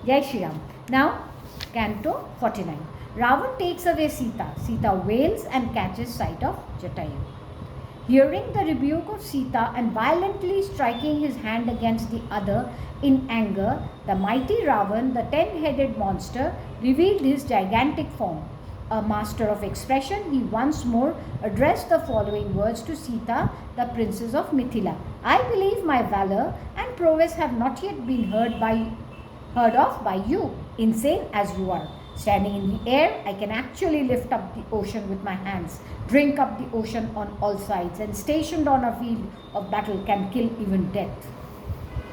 Jai Shri Ram. Now, Canto 49. Ravan takes away Sita. Sita wails and catches sight of Jatayu. Hearing the rebuke of Sita and violently striking his hand against the other in anger, the mighty Ravan, the 10-headed monster, revealed his gigantic form. A master of expression, he once more addressed the following words to Sita, the princess of Mithila. I believe my valor and prowess have not yet been heard of by you, insane as you are. Standing in the air, I can actually lift up the ocean with my hands, drink up the ocean on all sides, and stationed on a field of battle can kill even death.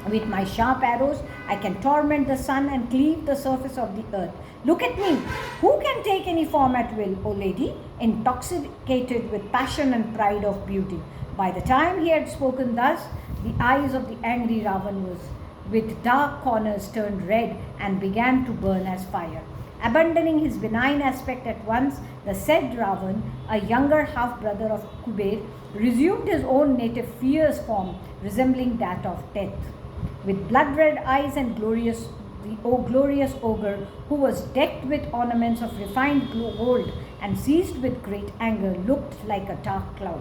With my sharp arrows, I can torment the sun and cleave the surface of the earth. Look at me! Who can take any form at will, O lady, intoxicated with passion and pride of beauty? By the time he had spoken thus, the eyes of the angry Ravan with dark corners turned red and began to burn as fire. Abandoning his benign aspect at once, the said Ravan, a younger half-brother of Kuber, resumed his own native fierce form, resembling that of death. With blood-red eyes and glorious ogre, who was decked with ornaments of refined gold and seized with great anger, looked like a dark cloud.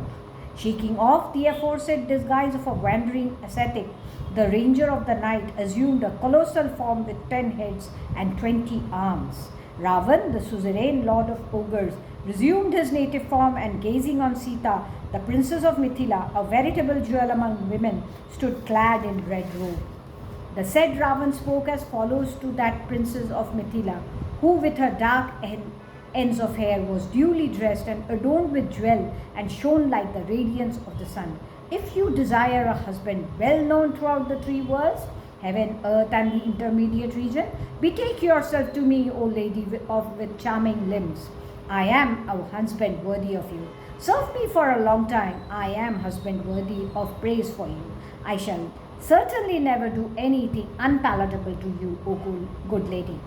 Shaking off the aforesaid disguise of a wandering ascetic, the ranger of the night assumed a colossal form with 10 heads and 20 arms. Ravan, the suzerain lord of ogres, resumed his native form and gazing on Sita, the princess of Mithila, a veritable jewel among women, stood clad in red robe. The said Ravan spoke as follows to that princess of Mithila, who with her dark ends of hair was duly dressed and adorned with jewel and shone like the radiance of the sun. If you desire a husband well known throughout the three worlds, heaven, earth, and the intermediate region, betake yourself to me, O lady with charming limbs. I am a husband worthy of you. Serve me for a long time. I am husband worthy of praise for you. I shall certainly never do anything unpalatable to you, O good lady.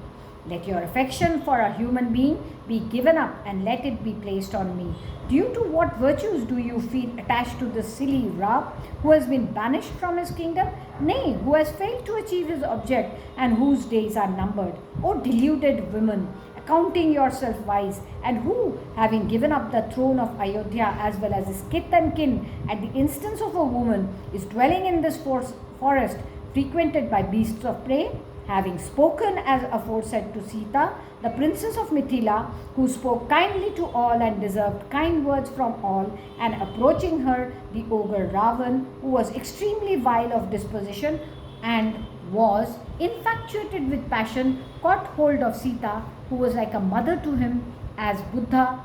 Let your affection for a human being be given up and let it be placed on me. Due to what virtues do you feel attached to the silly Ram who has been banished from his kingdom? Nay, who has failed to achieve his object and whose days are numbered? O deluded woman, accounting yourself wise, and who, having given up the throne of Ayodhya as well as his kith and kin at the instance of a woman, is dwelling in this forest frequented by beasts of prey? Having spoken as aforesaid to Sita, the princess of Mithila, who spoke kindly to all and deserved kind words from all, and approaching her, the ogre Ravan, who was extremely vile of disposition and was infatuated with passion, caught hold of Sita, who was like a mother to him, as Buddha,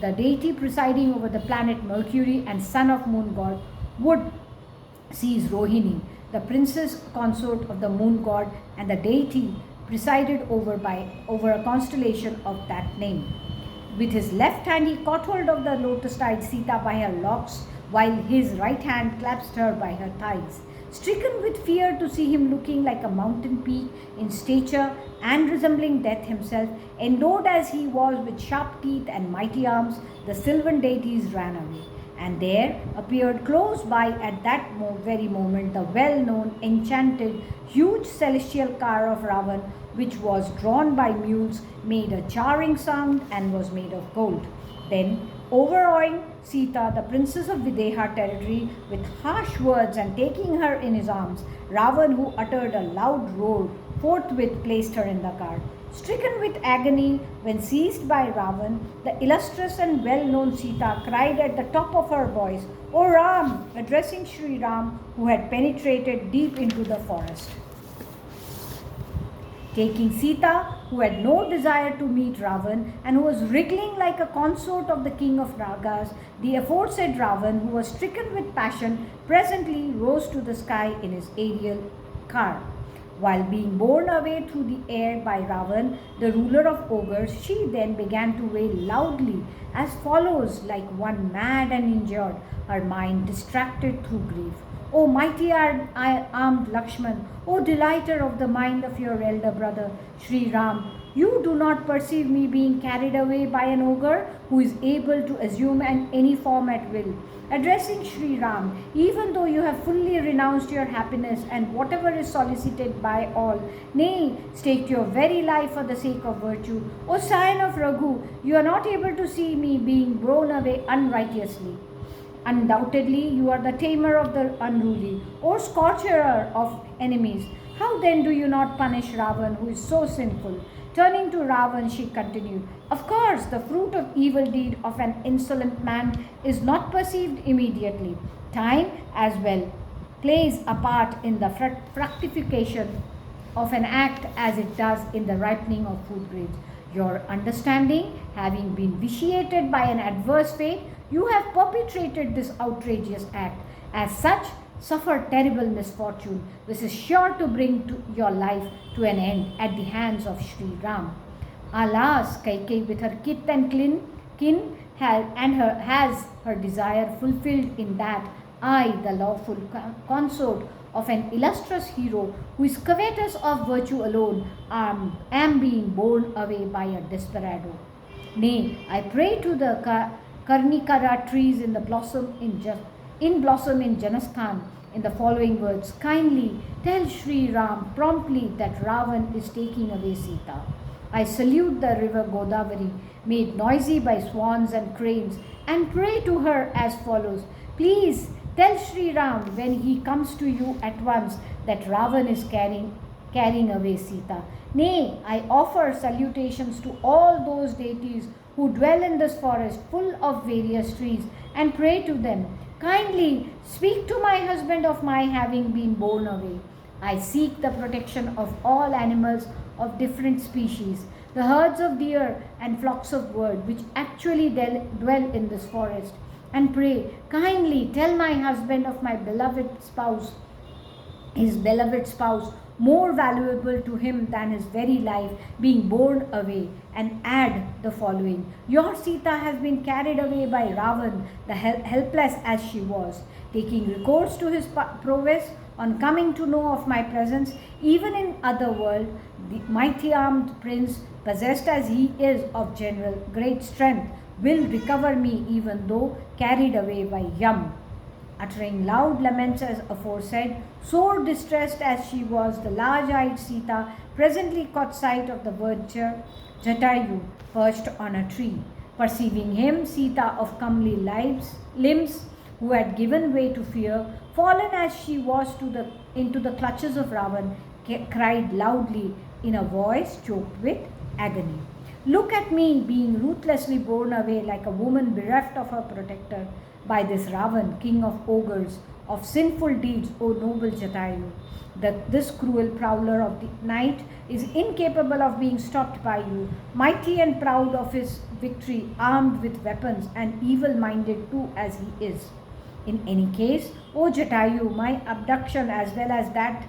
the deity presiding over the planet Mercury and son of moon god, would seize Rohini, the princess consort of the moon god, and the deity presided over a constellation of that name. With his left hand he caught hold of the lotus-eyed Sita by her locks, while his right hand clasped her by her thighs. Stricken with fear to see him looking like a mountain peak in stature and resembling death himself, endowed as he was with sharp teeth and mighty arms, the sylvan deities ran away. And there appeared close by at that very moment the well-known, enchanted, huge celestial car of Ravan, which was drawn by mules, made a jarring sound, and was made of gold. Then, overawing Sita, the princess of Videha territory, with harsh words and taking her in his arms, Ravan, who uttered a loud roar, forthwith placed her in the car. Stricken with agony when seized by Ravan, the illustrious and well-known Sita cried at the top of her voice, "O Ram!" addressing Sri Ram, who had penetrated deep into the forest. Taking Sita, who had no desire to meet Ravan and who was wriggling like a consort of the king of Nagas, the aforesaid Ravan, who was stricken with passion, presently rose to the sky in his aerial car. While being borne away through the air by Ravan, the ruler of ogres, she then began to wail loudly as follows, like one mad and injured, her mind distracted through grief. O mighty armed Lakshman, O delighter of the mind of your elder brother, Sri Ram, you do not perceive me being carried away by an ogre who is able to assume any form at will. Addressing Sri Ram, even though you have fully renounced your happiness and whatever is solicited by all, nay, staked your very life for the sake of virtue, O scion of Raghu, you are not able to see me being blown away unrighteously. Undoubtedly, you are the tamer of the unruly, or scorcher of enemies. How then do you not punish Ravan, who is so sinful? Turning to Ravan, she continued, of course, the fruit of evil deed of an insolent man is not perceived immediately. Time as well plays a part in the fructification of an act as it does in the ripening of food grains. Your understanding having been vitiated by an adverse fate, you have perpetrated this outrageous act. As such, suffer terrible misfortune. This is sure to bring your life to an end at the hands of Sri Ram. Alas, Kaikeyi with her kith and kin has her desire fulfilled in that I, the lawful consort of an illustrious hero who is covetous of virtue alone, am being borne away by a desperado. Nay, I pray to the Karnikara trees in blossom in Janasthan in the following words, kindly tell Sri Ram promptly that Ravan is taking away Sita. I salute the river Godavari, made noisy by swans and cranes, and pray to her as follows, please tell Sri Ram when he comes to you at once that Ravan is carrying away Sita. Nay, I offer salutations to all those deities who dwell in this forest full of various trees, and pray to them, kindly speak to my husband of my having been borne away. I seek the protection of all animals of different species, the herds of deer and flocks of birds which actually dwell in this forest, and pray, kindly tell my husband of my his beloved spouse, more valuable to him than his very life, being borne away, and add the following, your Sita has been carried away by Ravan, the helpless as she was. Taking recourse to his prowess, on coming to know of my presence, even in other world, the mighty armed prince, possessed as he is of great strength, will recover me even though carried away by Yam. Uttering loud laments as aforesaid, sore distressed as she was, the large-eyed Sita presently caught sight of the vulture Jatayu perched on a tree. Perceiving him, Sita of comely limbs, who had given way to fear, fallen as she was into the clutches of Ravan, cried loudly in a voice choked with agony, look at me being ruthlessly borne away like a woman bereft of her protector by this Ravan, king of ogres, of sinful deeds, O noble Jatayu. That this cruel prowler of the night is incapable of being stopped by you, mighty and proud of his victory, armed with weapons, and evil-minded too as he is. In any case, O Jatayu, my abduction as well as that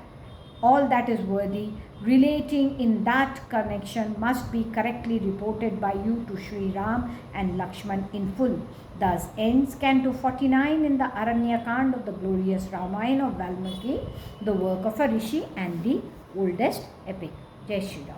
all that is worthy relating in that connection must be correctly reported by you to Sri Ram and Lakshman in full. Thus ends Canto 49 in the Aranyakand of the glorious Ramayan of Valmiki, the work of a Rishi and the oldest epic. Jai Shri Ram.